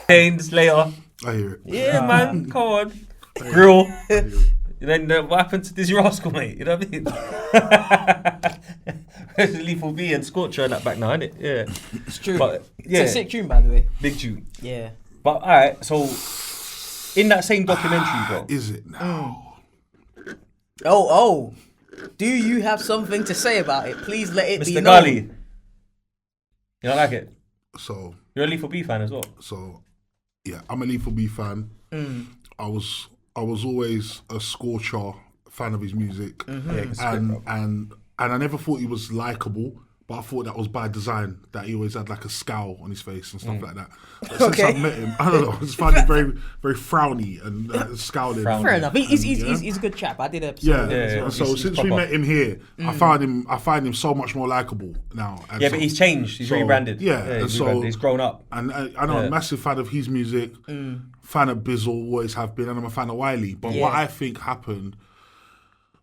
Chains later. I hear it. Yeah, man. Come on. Grill. Then what happened to Dizzy Rascal, mate? You know what I mean? Lethal B and Scorcher and that back now, innit? Yeah. It's true. But, yeah. It's a sick tune, by the way. Big tune. Yeah. But alright, so in that same documentary, bro. Is it now? Oh. Do you have something to say about it? Please let it be known. Mr. Gully. You don't like it? So You're a Lethal B fan as well. So yeah, I'm a Lethal B fan. I was always a Scorcher fan of his music, and I never thought he was likable, but I thought that was by design. That he always had like a scowl on his face and stuff like that. But since I met him, I don't know, I just found him very, very frowny and scowling. Fair enough. He's a good chap. I did an episode. Yeah. And so since we met him here, I find him so much more likable now. And yeah, but he's changed. He's rebranded. Yeah, he's grown up. And I know I'm a massive fan of his music. Fan of Bizzle, always have been, and I'm a fan of Wiley. But what I think happened,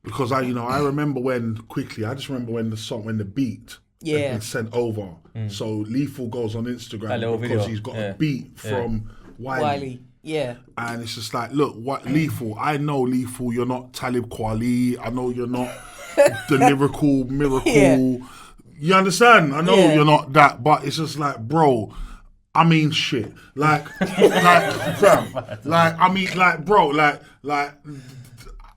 because I remember when the beat had been sent over. So Lethal goes on Instagram because he's got a beat from Wiley. Yeah. And it's just like, look, what Lethal, I know Lethal, you're not Talib Kweli, I know you're not the lyrical miracle. Yeah. You understand? I know you're not that, but it's just like, bro, I mean shit. Like fam.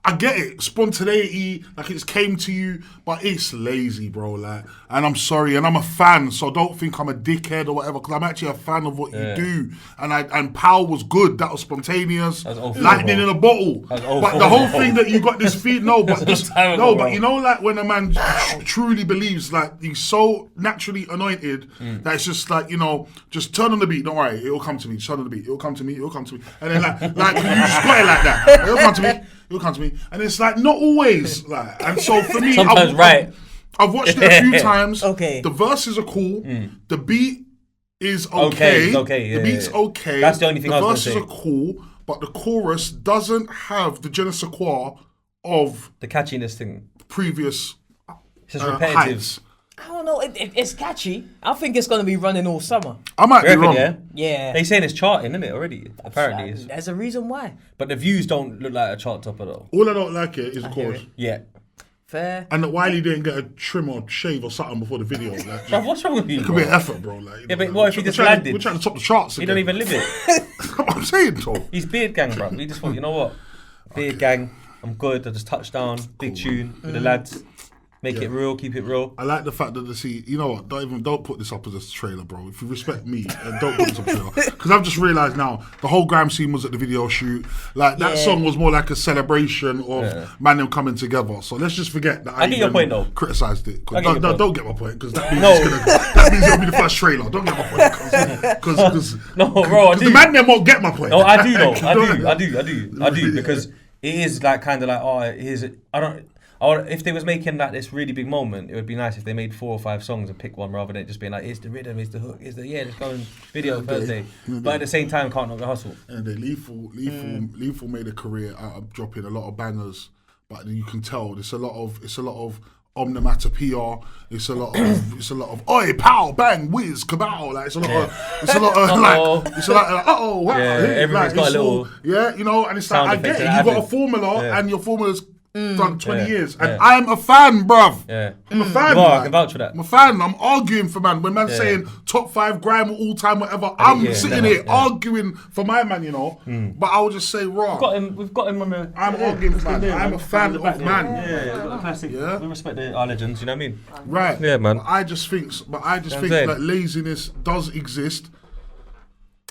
I get it, spontaneity, like it's came to you, but it's lazy, bro. Like, and I'm sorry, and I'm a fan, so don't think I'm a dickhead or whatever, because I'm actually a fan of what you do. And Power was good, that was spontaneous, lightning in a bottle. But the whole thing that you got this feed, but you know, like when a man truly believes, like he's so naturally anointed that it's just like, just turn on the beat, don't worry, it'll come to me. Just turn on the beat, it'll come to me, and then like you just got it like that, it'll come to me. It'll come to me, and it's like not always like. And so for me, I've watched it a few times. Okay, the verses are cool. The beat is okay. The beat's okay. That's the only thing I was going to say. The verses are cool, but the chorus doesn't have the je ne sais quoi of the catchiness thing. Previous it's just repetitive. Heights. I don't know. It's catchy. I think it's going to be running all summer. I might be wrong. Yeah. They saying it's charting, isn't it, already? Apparently. There's a reason why. But the views don't look like a chart topper, though. All I don't like it is the chorus. Yeah. Fair. And that Wiley didn't get a trim or shave or something before the video. Like, bro, what's wrong with you, It could be an effort, bro. Like, yeah, but what if he just landed? We're trying to top the charts He again. don't even live it. That's what I'm saying, though. He's beard gang, bro. He just thought, you know what? Beard gang, I'm good. I just touched down. Big tune with the lads. Make it real, keep it real. I like the fact that you know what? Don't put this up as a trailer, bro. If you respect me, don't put this up as a trailer. Because I've just realised now the whole Grime scene was at the video shoot. Like that song was more like a celebration of man them coming together. So let's just forget that. I get your point though. Criticised it. Don't get my point because that means it'll be the first trailer. Don't get my point. Because no, bro, the man them won't get my point. No, I do though. I do because it is like kind of like if they was making that this really big moment, it would be nice if they made 4 or 5 songs and pick one rather than it just being like, it's the rhythm, it's the hook, let's go and video Thursday. But at the same time, can't knock the hustle. And then Lethal made a career out of dropping a lot of bangers, but you can tell it's a lot of onomatopoeia. It's a lot of oi, pow, bang, whiz, kabao. Like it's a lot of wow. Everybody's got a little and it's like I get it. You got a formula, and your formula's done 20 years, and I'm a fan, bruv. Yeah, I'm a fan. I can vouch for that. I'm a fan. I'm arguing for man. When man's saying top 5 Grime all time, whatever, I'm sitting here arguing for my man, But I would just say, raw. We've got him on the. I'm arguing for man. I'm a fan of man. Yeah, got the classic. Yeah, we respect our legends. You know what I mean? Right. Yeah, man. But I just think that laziness does exist.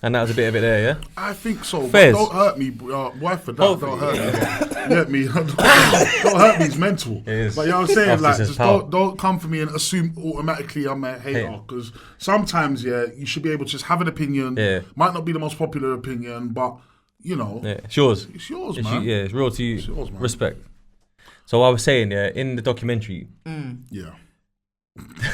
And that was a bit of it there, yeah? I think so. Fairs. But don't hurt me, wife for that. Don't hurt me. Get me. Don't hurt me. It's mental. It is. But you know what I'm saying? Like, just don't come for me and assume automatically I'm a hater. Because sometimes, you should be able to just have an opinion. Yeah. Might not be the most popular opinion, but, it's yours. It's yours, man. It's real to you. It's yours, man. Respect. So I was saying, in the documentary. Yeah.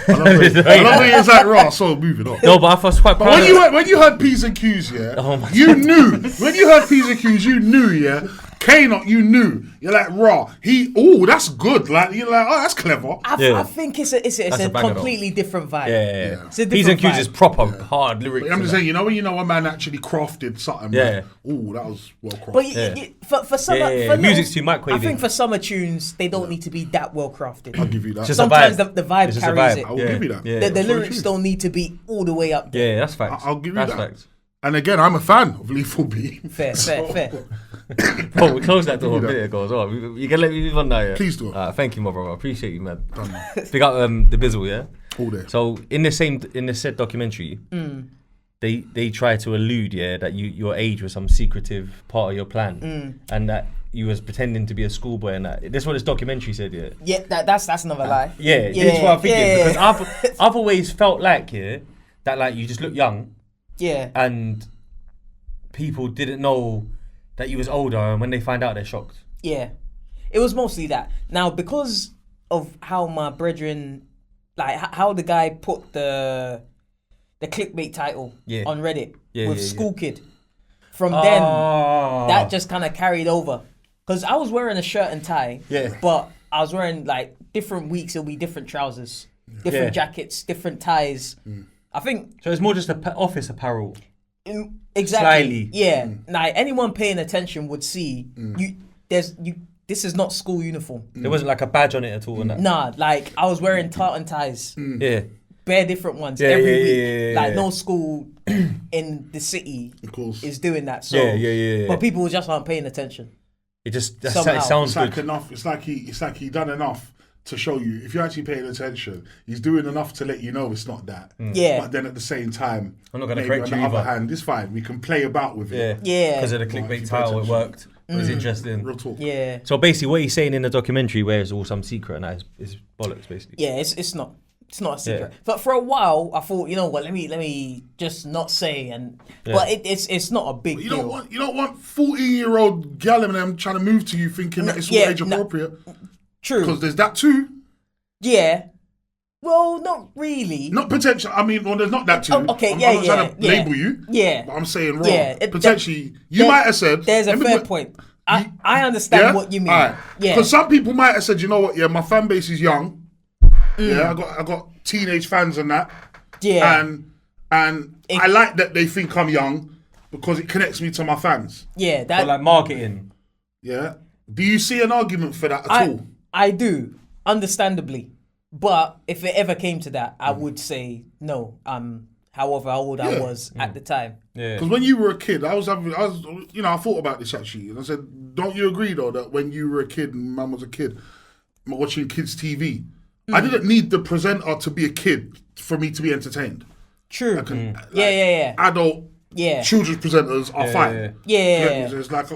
I love it. It's like raw. So moving on. No, but I was quite proud. When you heard P's and Q's, when you heard P's and Q's, you knew, Kane, you knew. You're like, raw. That's good. Like, you're like, oh, that's clever. I think it's a banger, completely different vibe. Yeah. It's a P's different and Q's vibe. is proper hard lyrics. But I'm just saying, you know when a man actually crafted something. Yeah. Like, that was well crafted. But for some, for music's too microwavy. I think for summer tunes, they don't need to be that well crafted. I'll give you that. Just a Sometimes vibe. the vibe It's just a carries vibe. it. I will give you that. Yeah. The lyrics don't need to be all the way up there. Yeah, that's facts. I'll give you that's that. Facts. And again, I'm a fan of Lethal B. Fair. Oh, we closed that door a minute ago as well. You can let me move on now, yeah? Please do. Thank you, my brother. I appreciate you, man. Big up the Bizzle, yeah? All day. So, in the said documentary, they try to allude, yeah, that your age was some secretive part of your plan. And that you was pretending to be a schoolboy and that. That's what this documentary said, yeah? Yeah, that's another lie. Yeah, that's what I'm thinking. Because I've always felt like, yeah, that like you just look young. Yeah. And people didn't know that you was older, and when they find out, they're shocked. Yeah. It was mostly that. Now, because of how my brethren, like how the guy put the clickbait title on Reddit with School Kid, from then, that just kind of carried over. Because I was wearing a shirt and tie, but I was wearing, like, different weeks, it'll be different trousers, different jackets, different ties. I think so. It's more just office apparel. Exactly. Slightly. Yeah. Like anyone paying attention would see this is not school uniform. There wasn't like a badge on it at all. And that. Nah, like I was wearing tartan ties. Yeah. Bare different ones every week. Like no school in the city is doing that. So but people just aren't paying attention. It just it It's sounds like good. enough. It's like he done enough to show you. If you're actually paying attention, he's doing enough to let you know it's not that. Yeah. But then at the same time, I'm not gonna maybe correct on you the other either. hand, it's fine. We can play about with it. Yeah. Because of the clickbait title, it worked. It was interesting. Real talk. Yeah. So basically, what he's saying in the documentary, where it's all some secret, and that is bollocks, basically. Yeah, it's not. It's not a secret. But for a while, I thought, you know what? Let me just not say. But it's not a big deal. You don't want 14-year-old gal and them trying to move to you thinking that it's all age appropriate. True. Because there's that too. Yeah. Well, not really. Not potential. I mean, well, there's not that too. Okay, I'm not trying to yeah. label you. Yeah. But I'm saying wrong. Yeah, potentially, you might have said. There's a fair point. I understand what you mean. Right. Yeah. Because some people might have said, you know what? Yeah, my fan base is young. Yeah, I got teenage fans and that. Yeah. And I like that they think I'm young because it connects me to my fans. Yeah. But like marketing. Yeah. Do you see an argument for that at all? I do, understandably. But if it ever came to that, I would say no. However old I was at the time. Yeah. Because when you were a kid, I thought about this actually, and I said, don't you agree though that when you were a kid and Mum was a kid, watching kids TV, I didn't need the presenter to be a kid for me to be entertained. True. Like, yeah. Adult children's presenters are fine. Yeah. It's like